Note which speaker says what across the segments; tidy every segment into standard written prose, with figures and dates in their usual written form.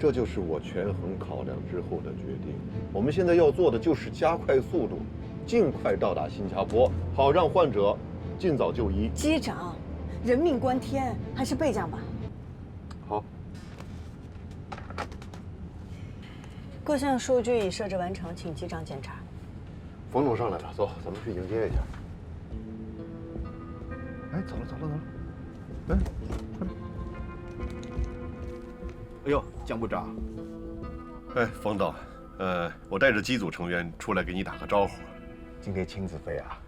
Speaker 1: 这就是我权衡考量之后的决定。我们现在要做的就是加快速度，尽快到达新加坡，好让患者尽早就医。
Speaker 2: 机长，人命关天，还是备降吧。
Speaker 1: 好，
Speaker 2: 各项数据已设置完成，请机长检查。
Speaker 1: 冯总上来了，走，咱们去迎接一下。哎，走了，走了，走了。哎，快点。
Speaker 3: 哎呦，江部长，
Speaker 1: 哎，冯导，我带着机组成员出来给你打个招呼。
Speaker 3: 今天亲自飞啊？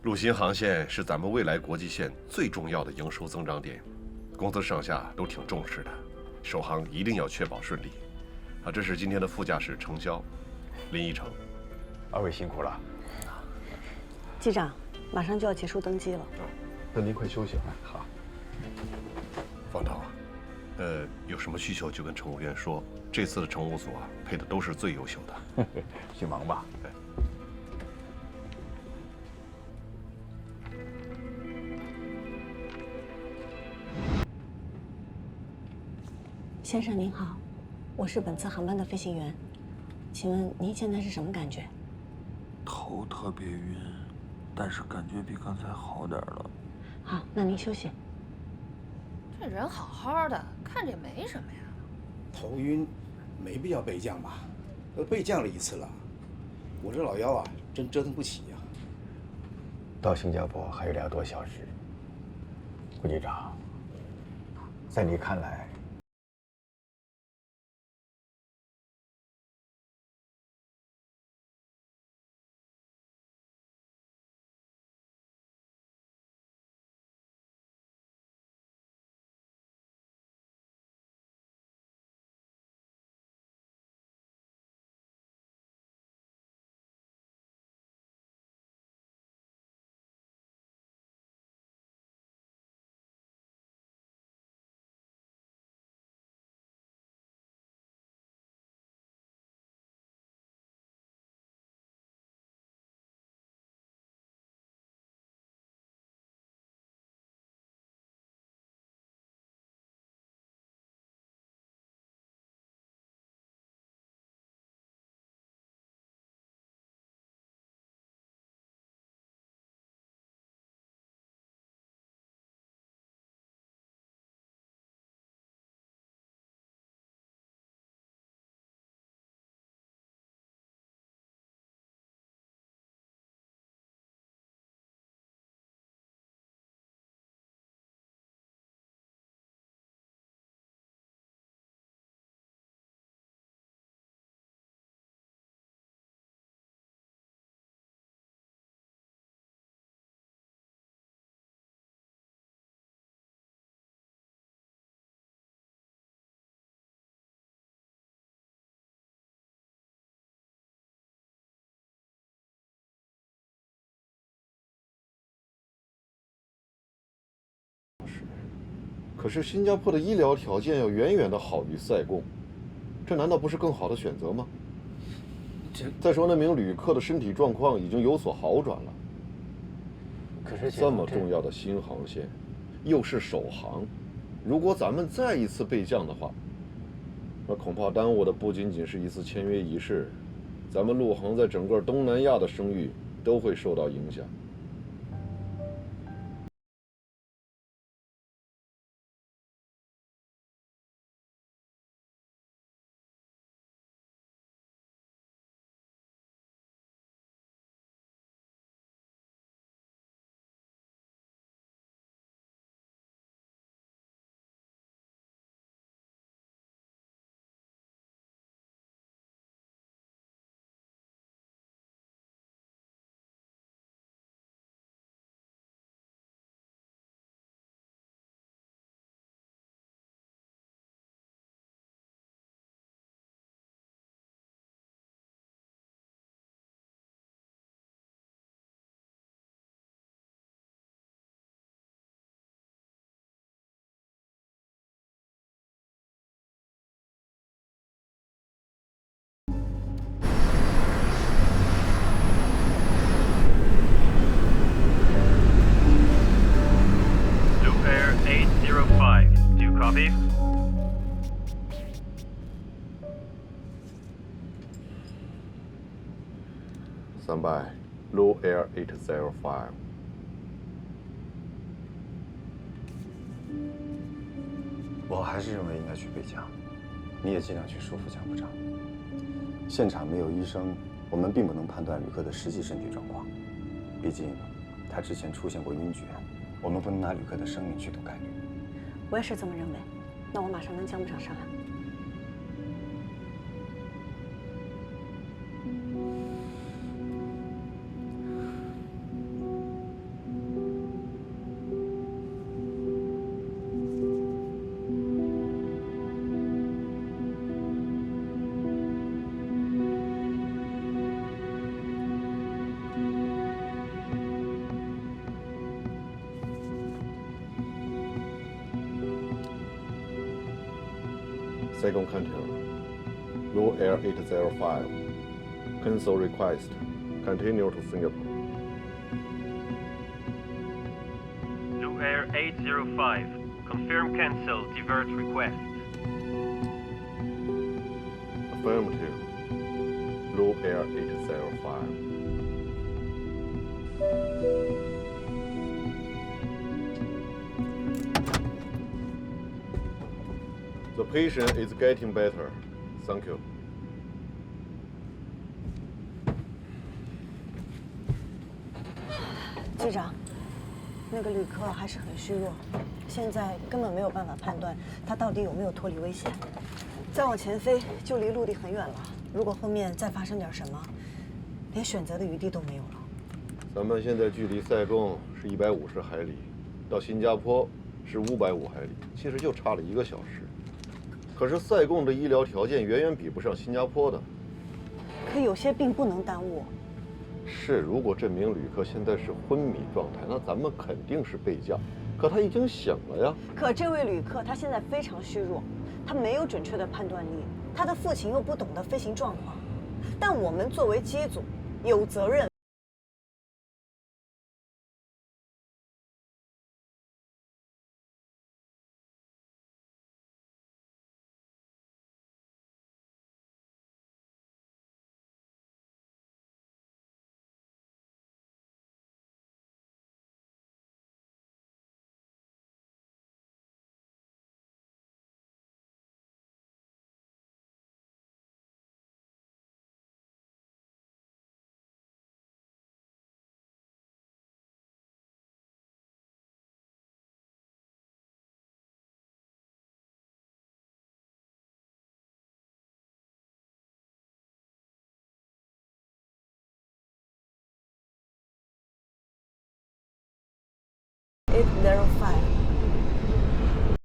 Speaker 1: 陆新航线是咱们未来国际线最重要的营收增长点，公司上下都挺重视的，首航一定要确保顺利。啊，这是今天的副驾驶程潇，林一成。
Speaker 3: 二位辛苦了。
Speaker 2: 机长，马上就要结束登机了。
Speaker 1: 那您快休息吧。
Speaker 3: 好。
Speaker 1: 方导，有什么需求就跟乘务员说，这次的乘务组啊，配的都是最优秀的。
Speaker 3: 去忙吧。
Speaker 2: 先生您好，我是本次航班的飞行员，请问您现在是什么感觉？
Speaker 4: 头特别晕，但是感觉比刚才好点了。
Speaker 2: 好，那您休息。
Speaker 5: 这人好好的，看着也没什么呀。
Speaker 6: 头晕，没必要备降吧？都备降了一次了，我这老腰啊，真折腾不起呀。
Speaker 3: 到新加坡还有2多小时。顾机长，在你看来，
Speaker 1: 可是新加坡的医疗条件要远远的好于塞贡，这难道不是更好的选择吗？再说那名旅客的身体状况已经有所好转了。
Speaker 3: 可是
Speaker 1: 这么重要的新航线，又是首航，如果咱们再一次备降的话，那恐怕耽误的不仅仅是一次签约仪式，咱们陆航在整个东南亚的声誉都会受到影响。Standby, Blue Air 805。
Speaker 3: 我还是认为应该去备降，你也尽量去说服蒋部长。现场没有医生，我们并不能判断旅客的实际身体状况，毕竟他之前出现过晕厥，我们不能拿旅客的生命去赌概率。
Speaker 2: 我也是这么认为。那我马上跟江部长商量。
Speaker 1: Saigon Canton, Blue Air 805. Cancel request. Continue to Singapore.
Speaker 7: Blue Air 805. Confirm cancel. Divert request.
Speaker 1: Affirmative. Blue Air 805. The patient is getting better. Thank you.
Speaker 2: 机长，那个旅客还是很虚弱，现在根本没有办法判断他到底有没有脱离危险。再往前飞就离陆地很远了，如果后面再发生点什么，连选择的余地都没有了。
Speaker 1: 咱们现在距离塞贡是150海里，到新加坡是550海里，其实就差了1个小时。可是塞贡的医疗条件远远比不上新加坡的。
Speaker 2: 可有些病不能耽误。
Speaker 1: 是，如果这名旅客现在是昏迷状态，那咱们肯定是备降。可他已经醒了呀。
Speaker 2: 可这位旅客他现在非常虚弱，他没有准确的判断力，他的父亲又不懂得飞行状况，但我们作为机组有责任。805